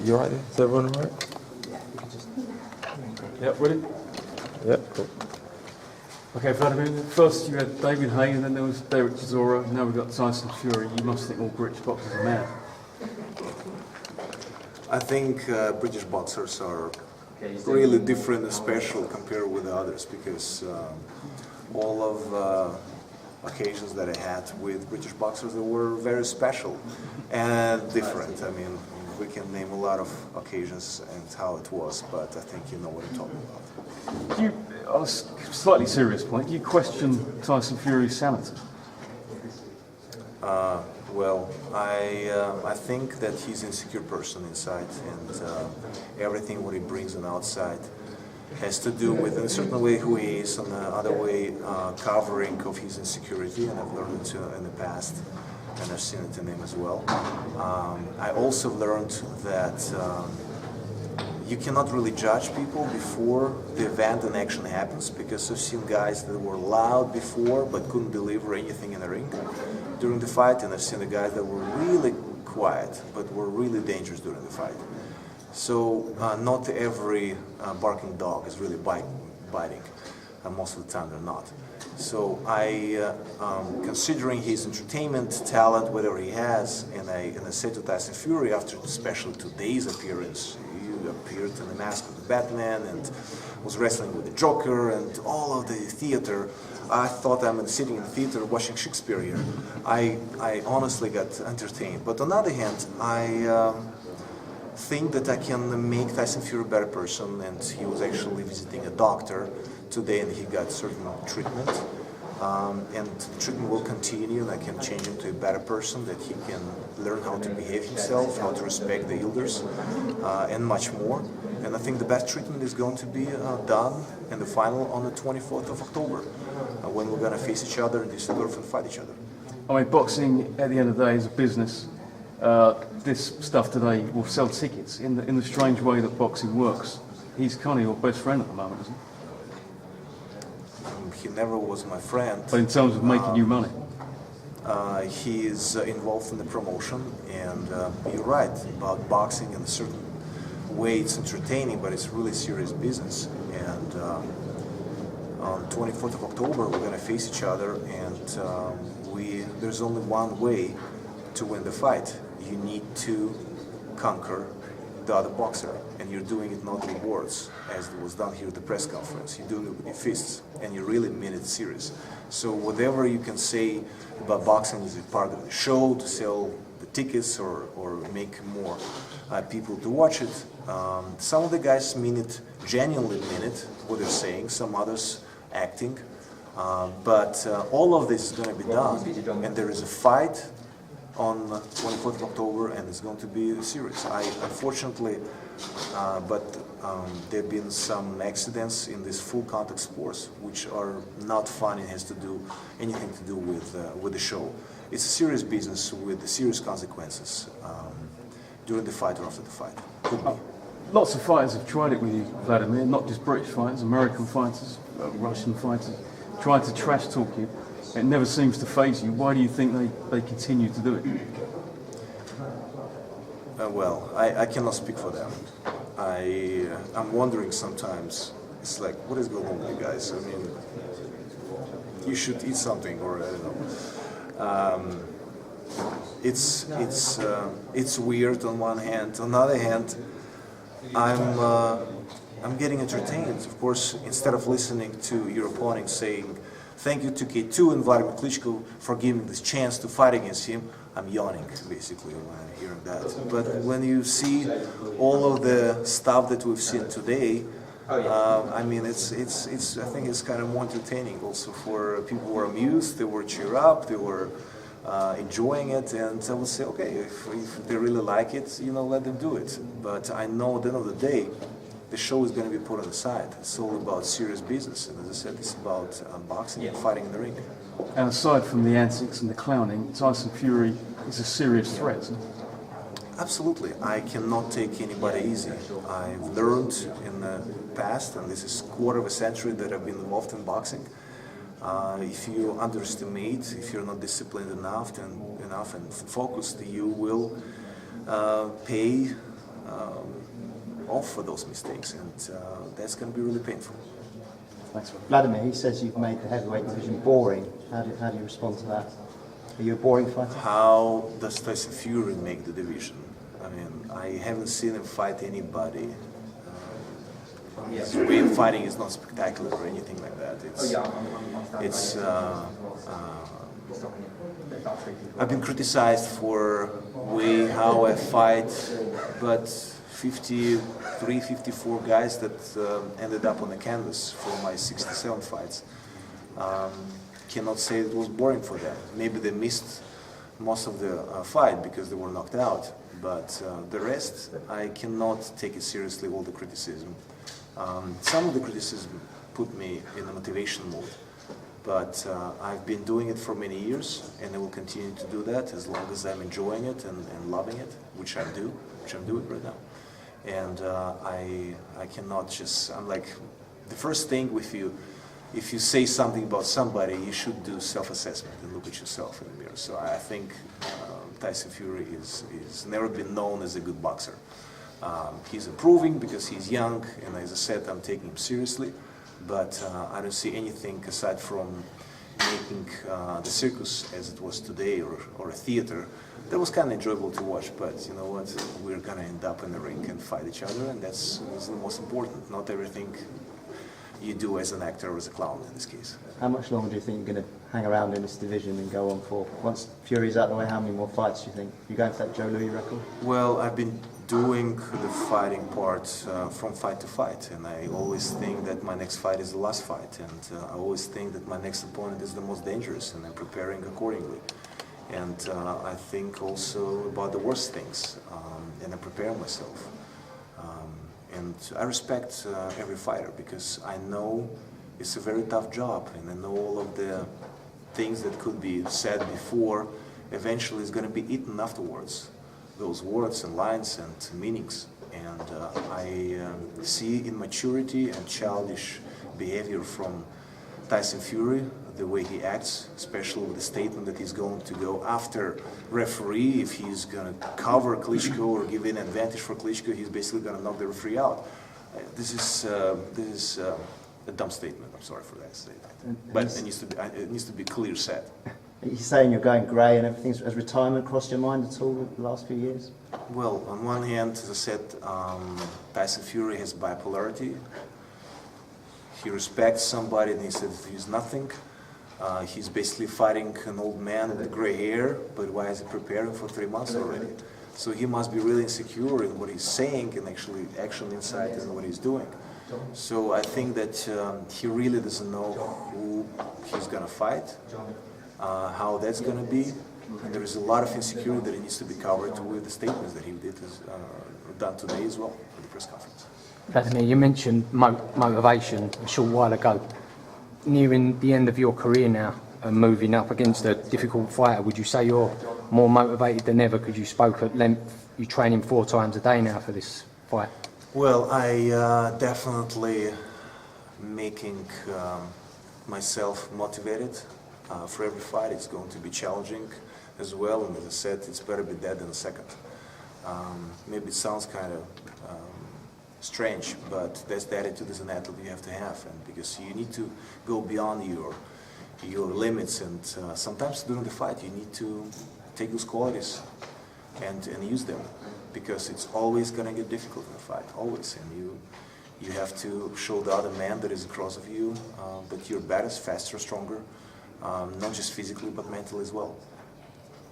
You alright there? Is everyone alright? Yep, ready? Yep, cool. Okay, Wladimir, first you had David Haye and then there was Derek Chisora, now we've got Tyson Fury. You must think all British boxers are mad. I think British boxers are really different and special compared with the others because all of occasions that I had with British boxers, they were very special and different. I mean, we can name a lot of occasions and how it was, but I think you know what I'm talking about. Do you, on a slightly serious point, do you question Tyson Fury's sanity? Well, I think that he's an insecure person inside, and everything what he brings on outside has to do with, in a certain way, who he is, and the other way, covering of his insecurity, and I've learned it in the past, and I've seen it in him as well. I also learned that you cannot really judge people before the event and action happens, because I've seen guys that were loud before but couldn't deliver anything in the ring during the fight, and I've seen the guys that were really quiet but were really dangerous during the fight. So not every barking dog is really biting. Most of the time they're not. So considering his entertainment talent, whatever he has, and I said to Tyson Fury after especially today's appearance, he appeared in the mask of the Batman and was wrestling with the Joker and all of the theater. I thought I'm sitting in the theater watching Shakespeare here. I honestly got entertained. But on the other hand, I think that I can make Tyson Fury a better person, and he was actually visiting a doctor today and he got certain treatment. And the treatment will continue, and I can change him to a better person, that he can learn how to behave himself, how to respect the elders, and much more. And I think the best treatment is going to be done in the final on the 24th of October, when we're going to face each other in Düsseldorf and fight each other. I mean, boxing at the end of the day is a business. This stuff today will sell tickets in the strange way that boxing works. He's kind of your best friend at the moment, isn't he? He never was my friend. But in terms of making you money? He is involved in the promotion, and you're right about boxing in a certain way. It's entertaining, but it's really serious business. And on 24th of October, we're going to face each other, and there's only one way to win the fight. You need to conquer the other boxer, and you're doing it not with words, as it was done here at the press conference. You're doing it with your fists, and you really mean it serious. So whatever you can say about boxing is a part of the show to sell the tickets or make more people to watch it. Some of the guys mean it, genuinely mean it, what they're saying, some others acting. But all of this is going to be done, and there is a fight on 24th of October, and it's going to be serious. Unfortunately, there have been some accidents in these full contact sports, which are not fun. It has to do anything to do with the show. It's a serious business with serious consequences during the fight or after the fight. Could be. Lots of fighters have tried it with you, Wladimir, not just British fighters, American fighters, Russian fighters, tried to trash talk you. It never seems to faze you. Why do you think they continue to do it? Well, I cannot speak for them. I'm wondering sometimes, it's like, what is going on with you guys? I mean, you should eat something, or I don't know. It's weird on one hand. On the other hand, I'm getting entertained. Of course, instead of listening to your opponent saying, "Thank you to K2 and Wladimir Klitschko for giving this chance to fight against him," I'm yawning, basically, when I'm hearing that. But when you see all of the stuff that we've seen today, I mean, I think it's kind of more entertaining also for people who are amused, they were cheer up, they were enjoying it, and I would say, okay, if they really like it, let them do it. But I know at the end of the day, the show is going to be put on the side. It's all about serious business, and as I said, it's about boxing and fighting in the ring. And aside from the antics and the clowning, Tyson Fury is a serious threat, isn't he? Absolutely. I cannot take anybody easy. I've learned in the past, and this is a quarter of a century that I've been involved in boxing, if you underestimate, if you're not disciplined enough and focused, you will pay off for those mistakes, and that's going to be really painful. Thanks. Vladimir, he says you've made the heavyweight division boring. How do you respond to that? Are you a boring fighter? How does Tyson Fury make the division? I mean, I haven't seen him fight anybody. His way of fighting is not spectacular or anything like that. I've been criticized for way how I fight, but 53, 54 guys that ended up on the canvas for my 67 fights cannot say it was boring for them. Maybe they missed most of the fight because they were knocked out, but the rest, I cannot take it seriously, all the criticism. Some of the criticism put me in a motivation mode, but I've been doing it for many years, and I will continue to do that as long as I'm enjoying it and loving it, which I'm doing right now. And I cannot just, I'm like, the first thing if you say something about somebody, you should do self-assessment and look at yourself in the mirror. So I think Tyson Fury is never been known as a good boxer. He's improving because he's young, and as I said, I'm taking him seriously, but I don't see anything aside from making the circus as it was today, or a theater. That was kind of enjoyable to watch, but you know what, we're going to end up in the ring and fight each other, and that's the most important, not everything you do as an actor or as a clown in this case. How much longer do you think you're going to hang around in this division and go on for? Once Fury's out of the way, how many more fights do you think? You going for that Joe Louis record? Well, I've been doing the fighting part from fight to fight, and I always think that my next fight is the last fight, and I always think that my next opponent is the most dangerous, and I'm preparing accordingly. And I think also about the worst things, and I prepare myself. And I respect every fighter because I know it's a very tough job, and I know all of the things that could be said before eventually is going to be eaten afterwards. Those words and lines and meanings. And I see immaturity and childish behavior from Tyson Fury, the way he acts, especially with the statement that he's going to go after referee. If he's going to cover Klitschko or give an advantage for Klitschko, he's basically going to knock the referee out. This is a dumb statement. I'm sorry for that statement, but it needs to be clear said. You're saying you're going grey and everything. Has retirement crossed your mind at all the last few years? Well, on one hand, as I said, Tyson Fury has bipolarity. He respects somebody and he says he's nothing. He's basically fighting an old man with gray hair, but why is he preparing for 3 months already? So he must be really insecure in what he's saying and actually action inside and what he's doing. So I think that he really doesn't know who he's going to fight, how that's going to be. And there is a lot of insecurity that needs to be covered with the statements that he did done today as well at the press conference. Vladimir, you mentioned motivation a short while ago. Nearing the end of your career now and moving up against a difficult fighter, would you say you're more motivated than ever because you spoke at length? You're training 4 times a day now for this fight. Well, I definitely making myself motivated for every fight. It's going to be challenging as well, and as I said, it's better be dead than a second. Maybe it sounds kind of strange, but that's the attitude as an athlete you have to have, and because you need to go beyond your limits, and sometimes during the fight you need to take those qualities and use them, because it's always going to get difficult in a fight, always, and you have to show the other man that is across of you that you're better, faster, stronger, not just physically but mentally as well.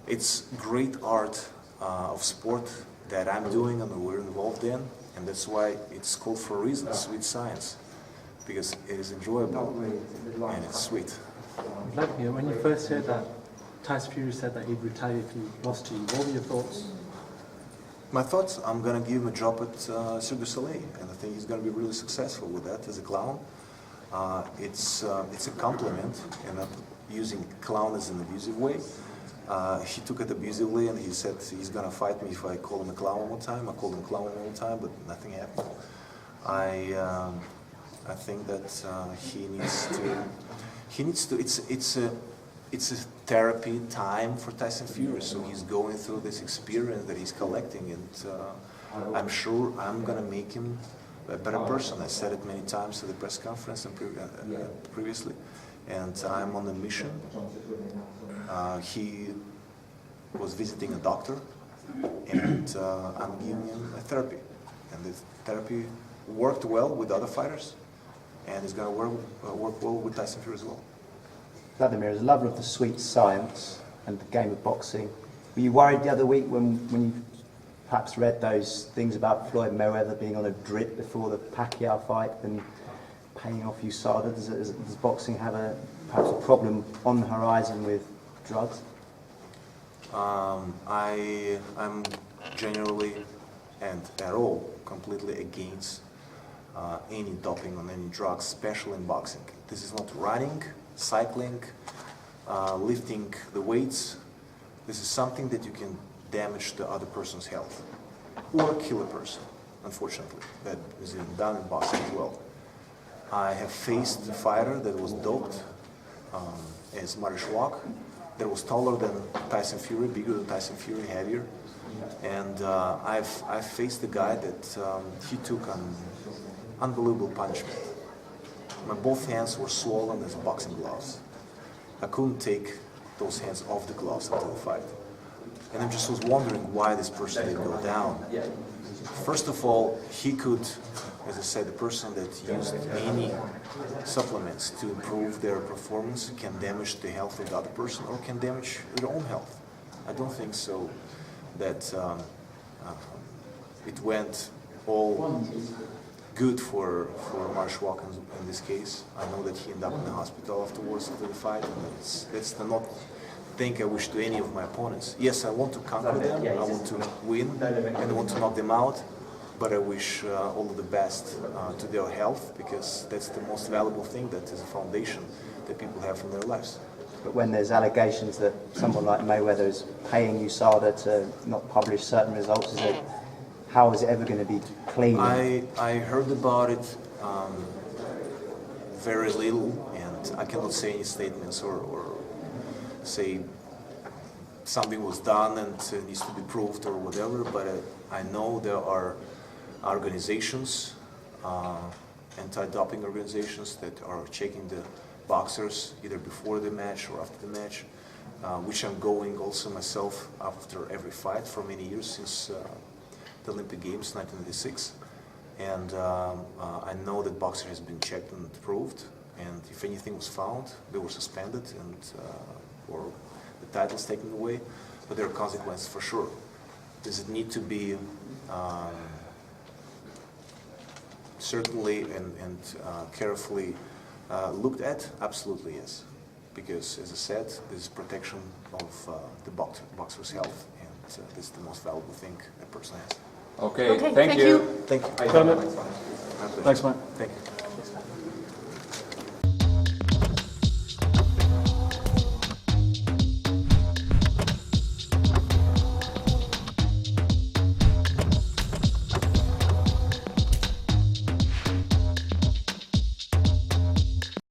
It's great art of sport that I'm doing and we're involved in, and that's why it's called for a reason, sweet science, because it is enjoyable and it's sweet. Vladimir, when you first heard that Tyson Fury said that he'd retire if he lost to you, what were your thoughts? My thoughts, I'm going to give him a job at Cirque du Soleil, and I think he's going to be really successful with that as a clown. It's a compliment, and I'm using clown as an abusive way. He took it abusively, and he said he's going to fight me if I call him a clown one more time. I called him clown one more time, but nothing happened. I think that he needs to. It's it's a therapy time for Tyson Furys, so he's going through this experience that he's collecting, and I'm sure I'm gonna make him a better person. I said it many times at the press conference and previously, and I'm on a mission. He was visiting a doctor, and I'm giving him a therapy, and the therapy worked well with other fighters, and it's gonna work well with Tyson Fury as well. Wladimir, as a lover of the sweet science and the game of boxing, were you worried the other week when you perhaps read those things about Floyd Mayweather being on a drip before the Pacquiao fight and paying off USADA? Does boxing have perhaps a problem on the horizon with drugs? I'm generally and at all completely against any doping on any drugs, especially in boxing. This is not running, cycling, lifting the weights. This is something that you can damage the other person's health or kill a person, unfortunately. That is done in boxing as well. I have faced a fighter that was doped as Marischwak, that was taller than Tyson Fury, bigger than Tyson Fury, heavier. And I've faced a guy that he took an unbelievable punishment. My both hands were swollen as boxing gloves. I couldn't take those hands off the gloves after the fight. And I just was wondering why this person didn't go down. First of all, he could, as I said, the person that used any supplements to improve their performance can damage the health of the other person or can damage their own health. I don't think so that it went all good for Marischwak in this case. I know that he ended up in the hospital afterwards after the fight, and that's not thing I wish to any of my opponents. Yes, I want to conquer them, I want to win, and I want to knock them out, but I wish all of the best to their health, because that's the most valuable thing, that is a foundation that people have in their lives. But when there's allegations that someone like Mayweather is paying USADA to not publish certain results, how is it ever going to be clean? I heard about it very little, and I cannot say any statements or say something was done and needs to be proved or whatever, but I know there are organizations, anti-doping organizations, that are checking the boxers either before the match or after the match, which I'm going also myself after every fight for many years, since the Olympic Games 1996. And I know that boxer has been checked and proved, and if anything was found, they were suspended and or the titles taken away, but there are consequences for sure. Does it need to be certainly and carefully looked at? Absolutely yes, because as I said, this is protection of the boxer's health, and this is the most valuable thing a person has. Okay, Okay, thank you. Thank you. Thanks, mate. Thank you.